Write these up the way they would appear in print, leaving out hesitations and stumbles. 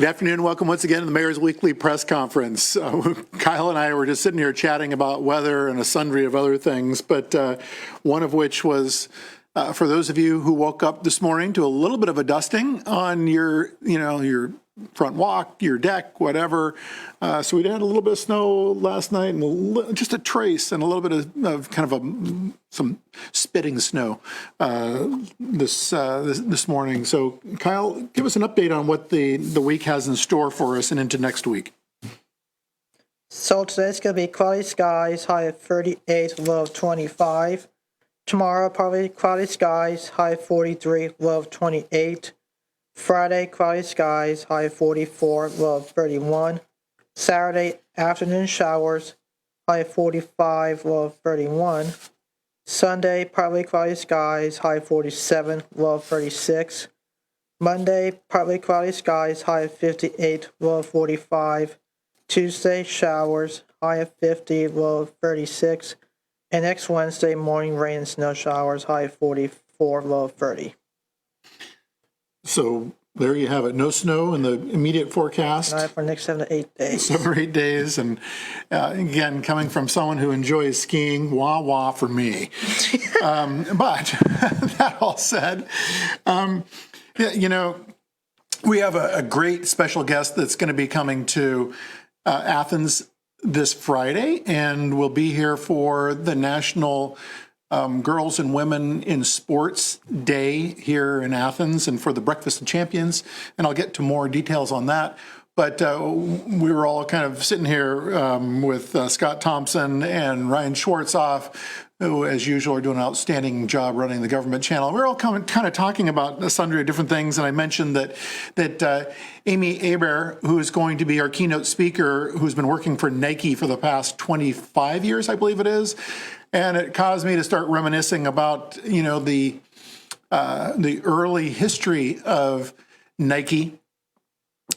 Good afternoon. Welcome once again to the Mayor's Weekly Press Conference. Kyle and I were just sitting here chatting about weather and a sundry of other things, but one of which was for those of you who woke up this morning to a little bit of a dusting on your front walk, your deck, whatever. So we had a little bit of snow last night, and just a trace, and a little bit of kind of some spitting snow this morning. So Kyle, give us an update on what the week has in store for us and into next week. So today's going to be cloudy skies, high of 38, low of 25. Tomorrow, probably cloudy skies, high of 43, low of 28. Friday, cloudy skies, high of 44, low of 31. Saturday, afternoon showers, high of 45, low of 31. Sunday, partly cloudy skies, high of 47, low of 36. Monday, partly cloudy skies, high of 58, low of 45. Tuesday, showers, high of 50, low of 36. And next Wednesday, morning rain and snow showers, high of 44, low of 30. So there you have it. No snow in the immediate forecast. Not for the next 7 to 8 days. 7 or 8 days. And again, coming from someone who enjoys skiing, wah wah for me. But that all said, we have a great special guest that's going to be coming to Athens this Friday, and we'll be here for the National Girls and Women in Sports Day here in Athens and for the Breakfast of Champions. And I'll get to more details on that. But we were all kind of sitting here with Scott Thompson and Ryan Schwartzoff, who, as usual, are doing an outstanding job running the government channel. We were all kind of talking about a sundry of different things, and I mentioned that Amy Hebert, who is going to be our keynote speaker, who's been working for Nike for the past 25 years, I believe it is, and it caused me to start reminiscing about the early history of Nike.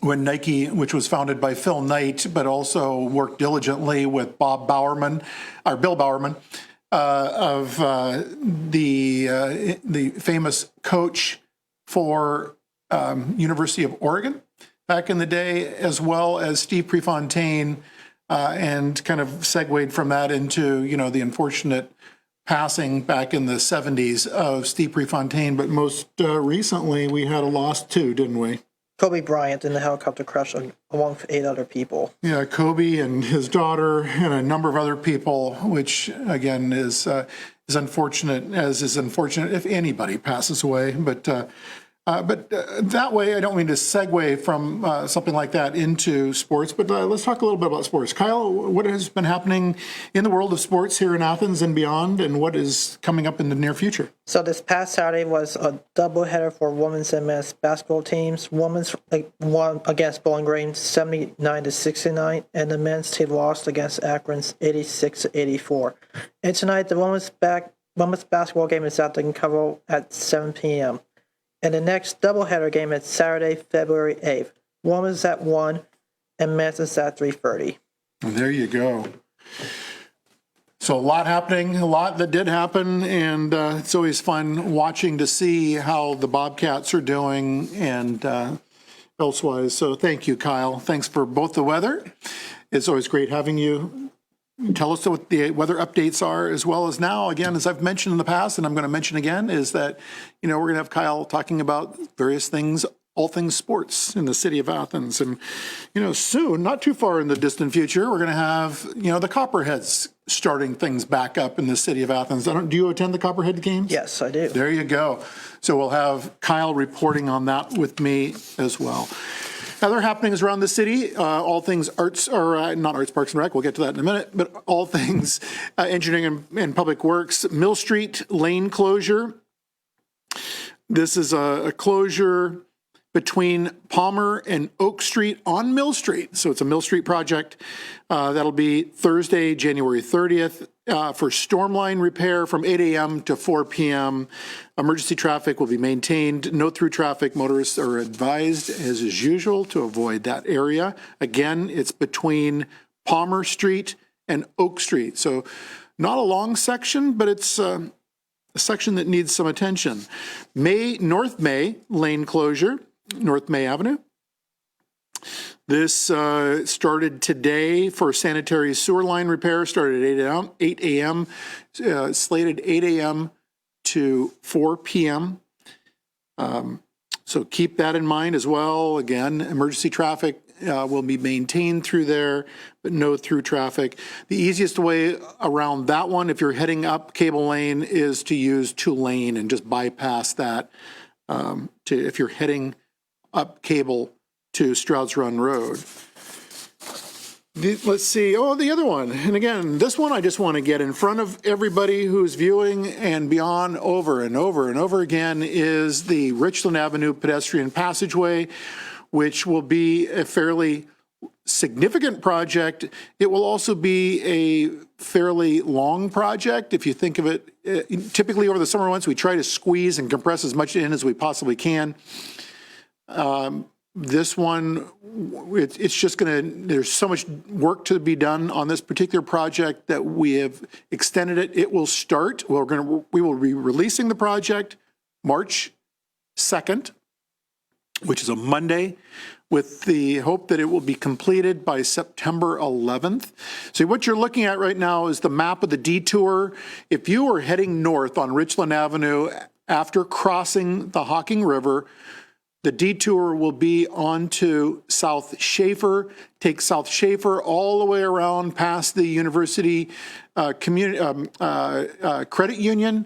When Nike, which was founded by Phil Knight, but also worked diligently with Bill Bowerman, of the famous coach for University of Oregon back in the day, as well as Steve Prefontaine, and kind of segued from that into the unfortunate passing back in the 70s of Steve Prefontaine. But most recently, we had a loss too, didn't we? Kobe Bryant in the helicopter crash along with 8 other people. Yeah, Kobe and his daughter and a number of other people, which again is unfortunate, as is unfortunate if anybody passes away. But that way, I don't mean to segue from something like that into sports, but let's talk a little bit about sports. Kyle, what has been happening in the world of sports here in Athens and beyond, and what is coming up in the near future? So this past Saturday was a doubleheader for women's and men's basketball teams. Women's won against Bowling Green 79-69, and the men's team lost against Akron 86-84. And tonight, the women's basketball game is at the Cover at 7 p.m. And the next doubleheader game is Saturday, February 8th. Women's at 1 and men's is at 3:30. There you go. So a lot happening, a lot that did happen, and it's always fun watching to see how the Bobcats are doing and elsewise. So thank you, Kyle. Thanks for both the weather. It's always great having you. Tell us what the weather updates are, as well as now, again, as I've mentioned in the past, and I'm going to mention again, is that, we're going to have Kyle talking about various things, all things sports in the city of Athens. And, soon, not too far in the distant future, we're going to have, the Copperheads starting things back up in the city of Athens. Do you attend the Copperhead games? Yes, I do. There you go. So we'll have Kyle reporting on that with me as well. Other happenings around the city, all things arts, or not arts, parks and rec, we'll get to that in a minute, but all things engineering and public works. Mill Street lane closure. This is a closure between Palmer and Oak Street on Mill Street. So it's a Mill Street project. That'll be Thursday, January 30th. For stormline repair from 8 a.m. to 4 p.m. Emergency traffic will be maintained. No through traffic. Motorists are advised, as is usual, to avoid that area. Again, it's between Palmer Street and Oak Street. So not a long section, but it's a section that needs some attention. North May lane closure, North May Avenue. This started today for sanitary sewer line repair, started at 8 a.m., slated 8 a.m. to 4 p.m. So keep that in mind as well. Again, emergency traffic will be maintained through there, but no through traffic. The easiest way around that one, if you're heading up Cable Lane, is to use 2-lane and just bypass that if you're heading up Cable to Strouds Run Road. Let's see. Oh, the other one. And again, this one I just want to get in front of everybody who's viewing and beyond over and over and over again is the Richland Avenue pedestrian passageway, which will be a fairly significant project. It will also be a fairly long project. If you think of it, typically over the summer months, we try to squeeze and compress as much in as we possibly can. This one, it's just there's so much work to be done on this particular project that we have extended it. It will start, we will be releasing the project March 2nd, which is a Monday, with the hope that it will be completed by September 11th. So what you're looking at right now is the map of the detour. If you are heading north on Richland Avenue after crossing the Hocking River, the detour will be onto South Schaefer, take South Schaefer all the way around past the University Credit Union,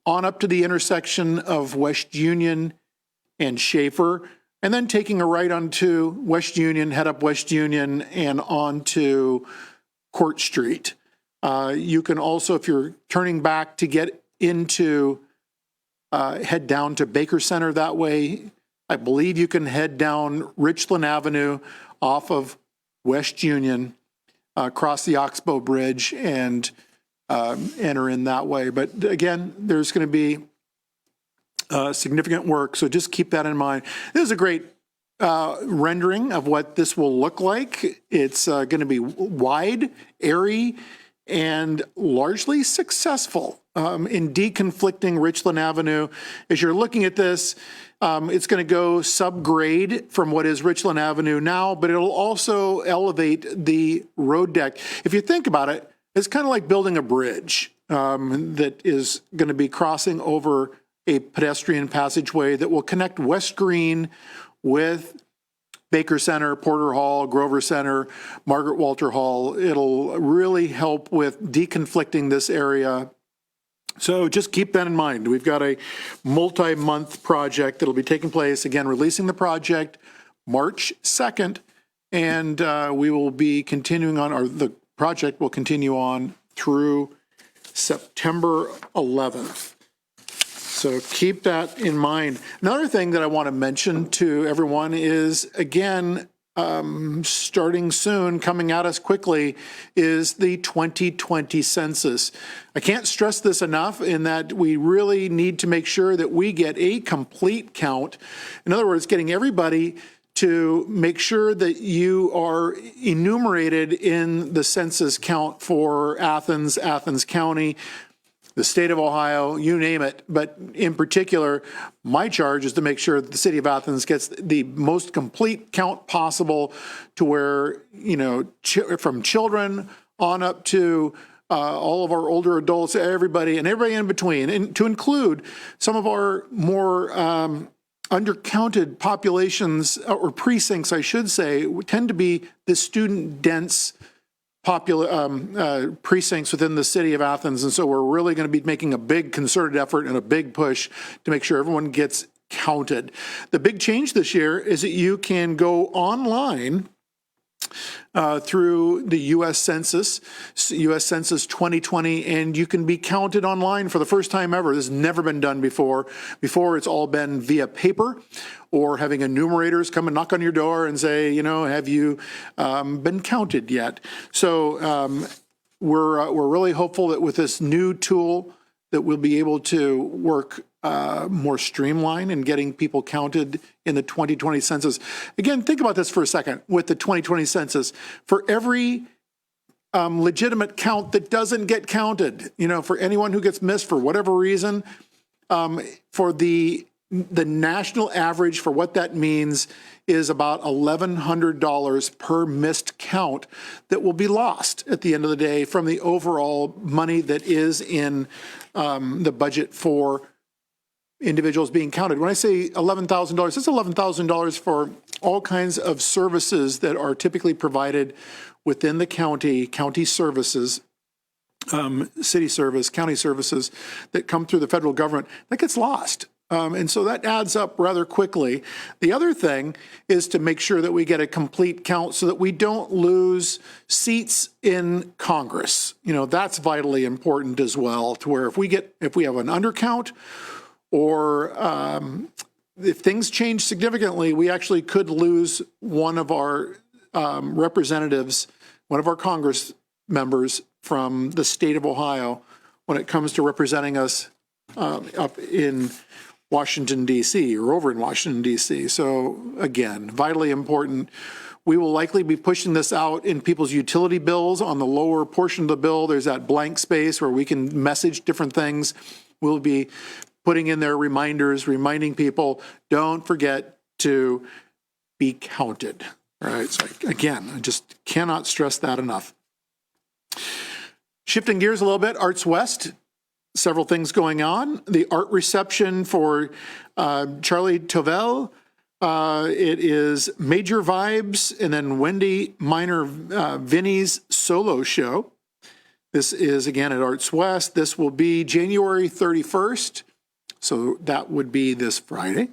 on up to the intersection of West Union and Schaefer, and then taking a right onto West Union, head up West Union and onto Court Street. You can also, if you're turning back to get into, head down to Baker Center that way. I believe you can head down Richland Avenue off of West Union, cross the Oxbow Bridge, and enter in that way. But again, there's going to be significant work, so just keep that in mind. This is a great rendering of what this will look like. It's going to be wide, airy, and largely successful in deconflicting Richland Avenue. As you're looking at this, it's going to go subgrade from what is Richland Avenue now, but it'll also elevate the road deck. If you think about it, it's kind of like building a bridge that is going to be crossing over a pedestrian passageway that will connect West Green with Baker Center, Porter Hall, Grover Center, Margaret Walter Hall. It'll really help with deconflicting this area. So just keep that in mind. We've got a multi-month project that'll be taking place, again, releasing the project March 2nd, and we will be continuing on, or the project will continue on through September 11th. So keep that in mind. Another thing that I want to mention to everyone is, again, starting soon, coming at us quickly, is the 2020 census. I can't stress this enough in that we really need to make sure that we get a complete count. In other words, getting everybody to make sure that you are enumerated in the census count for Athens, Athens County, the state of Ohio, you name it. But in particular, my charge is to make sure that the city of Athens gets the most complete count possible, to where, from children on up to all of our older adults, everybody in between, and to include some of our more undercounted populations, or precincts, I should say, tend to be the student-dense precincts within the city of Athens. And so we're really going to be making a big concerted effort and a big push to make sure everyone gets counted. The big change this year is that you can go online through the U.S. Census 2020, and you can be counted online for the first time ever. This has never been done before. Before, it's all been via paper, or having enumerators come and knock on your door and say, have you been counted yet? So we're really hopeful that with this new tool that we'll be able to work more streamlined in getting people counted in the 2020 census. Again, think about this for a second. With the 2020 census, for every legitimate count that doesn't get counted, for anyone who gets missed for whatever reason, for the the national average for what that means is about $1,100 per missed count that will be lost at the end of the day from the overall money that is in the budget for individuals being counted. When I say $11,000, that's $11,000 for all kinds of services that are typically provided within the county services, city service, county services that come through the federal government. That gets lost. And so that adds up rather quickly. The other thing is to make sure that we get a complete count so that we don't lose seats in Congress. You know, that's vitally important as well, to where if we have an undercount or if things change significantly, we actually could lose one of our representatives, one of our Congress members from the state of Ohio when it comes to representing us up in Washington, D.C. or over in Washington, D.C. So again, vitally important. We will likely be pushing this out in people's utility bills. On the lower portion of the bill, there's that blank space where we can message different things. We'll be putting in there reminders, reminding people, don't forget to be counted. All right. So again, I just cannot stress that enough. Shifting gears a little bit, Arts West. Several things going on. The art reception for Charlie Tovell. It is Major Vibes and then Wendy Minor Vinny's solo show. This is again at Arts West. This will be January 31st. So that would be this Friday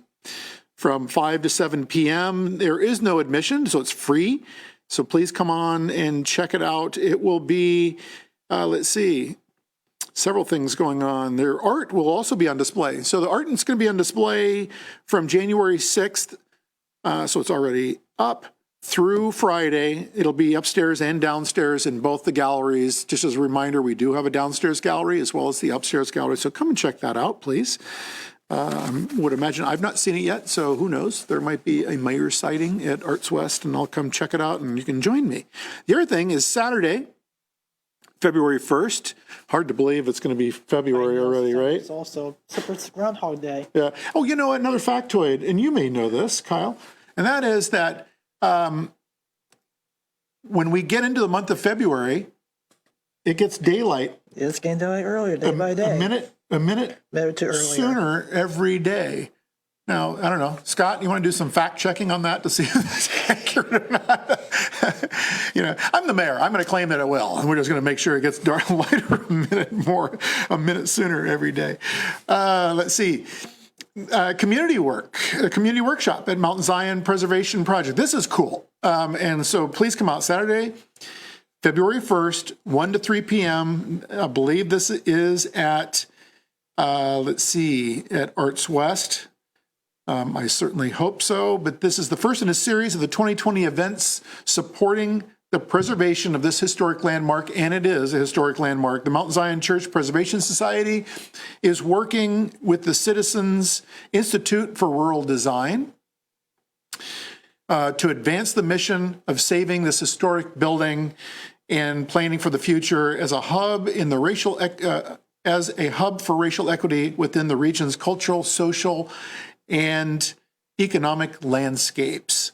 from 5 to 7 p.m. There is no admission, so it's free. So please come on and check it out. It will be, let's see, several things going on. Their art will also be on display. So the art is going to be on display from January 6th, so it's already up, through Friday. It'll be upstairs and downstairs in both the galleries. Just as a reminder, we do have a downstairs gallery as well as the upstairs gallery, so come and check that out, please. Would imagine, I've not seen it yet, so who knows? There might be a mayor sighting at Arts West, and I'll come check it out, and you can join me. The other thing is Saturday, February 1st. Hard to believe it's going to be February already, right? It's also it's Groundhog Day. Yeah. Oh, you know, another factoid, and you may know this, Kyle, and that is that when we get into the month of February, it gets daylight. It's getting daylight earlier, day by day. A minute too earlier. Sooner every day. Now, I don't know, Scott, you want to do some fact checking on that to see if that's accurate or not? You know, I'm the mayor. I'm going to claim that it will, and we're just going to make sure it gets dark lighter a minute sooner every day. Let's see. Community work, a community workshop at Mountain Zion Preservation Project. This is cool. And so please come out Saturday, February 1st, 1 to 3 p.m. I believe this is at, let's see, at Arts West. I certainly hope so, but this is the first in a series of the 2020 events supporting the preservation of this historic landmark, and it is a historic landmark. The Mountain Zion Church Preservation Society is working with the Citizens Institute for Rural Design to advance the mission of saving this historic building and planning for the future as a hub in the as a hub for racial equity within the region's cultural, social, and economic landscapes.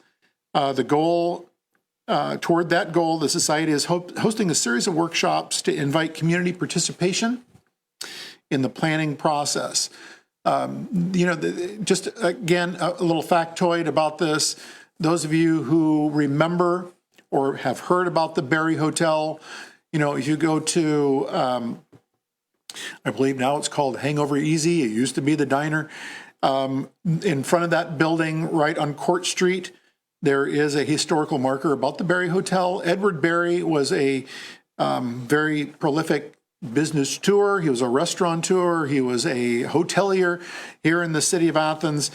The goal, toward that goal, the Society is hosting a series of workshops to invite community participation in the planning process. You know, just again, a little factoid about this. Those of you who remember or have heard about the Berry Hotel, you know, if you go to, I believe now it's called Hangover Easy. It used to be the diner. In front of that building, right on Court Street, there is a historical marker about the Berry Hotel. Edward Berry was a very prolific business tour. He was a restaurateur. He was a hotelier here in the city of Athens.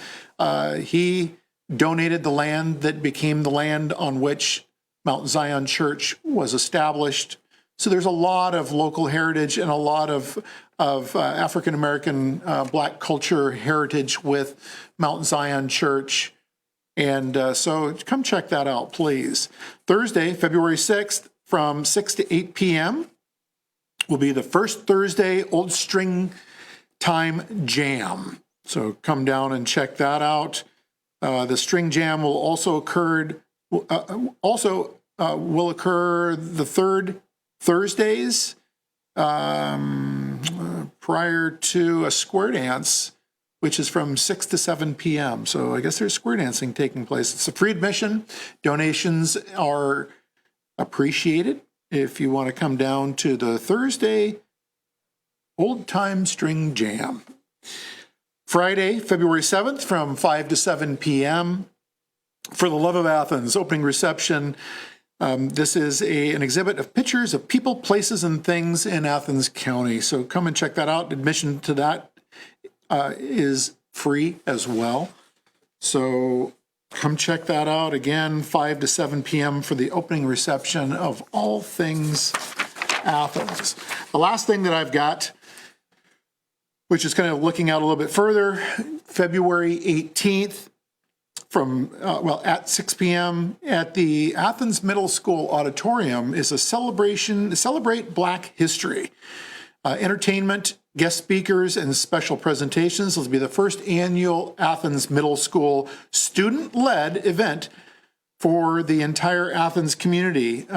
He donated the land that became the land on which Mount Zion Church was established. So there's a lot of local heritage and a lot of African-American Black culture heritage with Mount Zion Church. And so come check that out, please. Thursday, February 6th, from 6 to 8 p.m. will be the first Thursday Old String Time Jam. So come down and check that out. The String Jam will also will occur the third Thursdays prior to a square dance, which is from 6 to 7 p.m. So I guess there's square dancing taking place. It's a free admission. Donations are appreciated if you want to come down to the Thursday Old Time String Jam. Friday, February 7th from 5 to 7 p.m. For the Love of Athens opening reception. This is an exhibit of pictures of people, places, and things in Athens County. So come and check that out. Admission to that is free as well. So come check that out. Again, 5 to 7 p.m. for the opening reception of All Things Athens. The last thing that I've got, which is kind of looking out a little bit further, February 18th from, at 6 p.m. at the Athens Middle School Auditorium is a celebration to celebrate Black history. Entertainment, guest speakers, and special presentations. This will be the first annual Athens Middle School student-led event for the entire Athens community.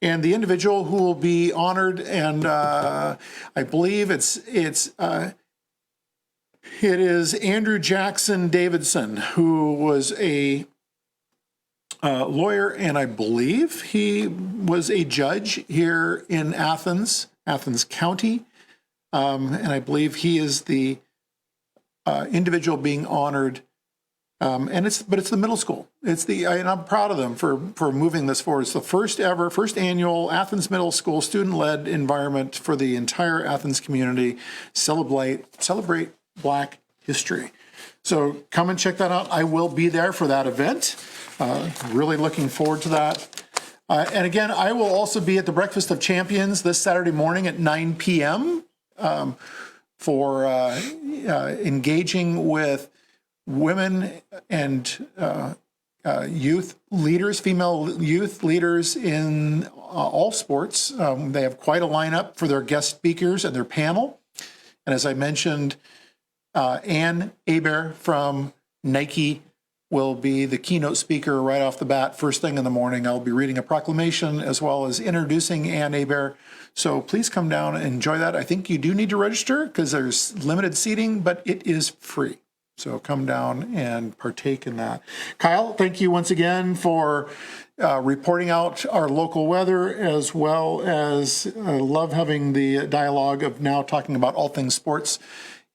And the individual who will be honored, and I believe it is Andrew Jackson Davidson, who was a lawyer, and I believe he was a judge here in Athens County. And I believe he is the individual being honored. And it's the middle school. And I'm proud of them for moving this forward. It's the first annual Athens Middle School student-led environment for the entire Athens community. Celebrate Black history. So come and check that out. I will be there for that event. Really looking forward to that. And again, I will also be at the Breakfast of Champions this Saturday morning at 9 p.m. For engaging with women and youth leaders, female youth leaders in all sports. They have quite a lineup for their guest speakers and their panel. And as I mentioned, Ann Aber from Nike will be the keynote speaker right off the bat. First thing in the morning, I'll be reading a proclamation as well as introducing Ann Aber. So please come down and enjoy that. I think you do need to register because there's limited seating, but it is free. So come down and partake in that. Kyle, thank you once again for reporting out our local weather, as well as I love having the dialogue of now talking about all things sports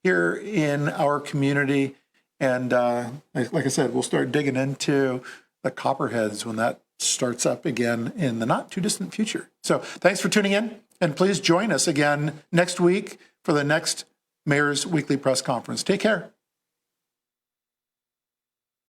here in our community. And like I said, we'll start digging into the Copperheads when that starts up again in the not too distant future. So thanks for tuning in, and please join us again next week for the next Mayor's Weekly Press Conference. Take care.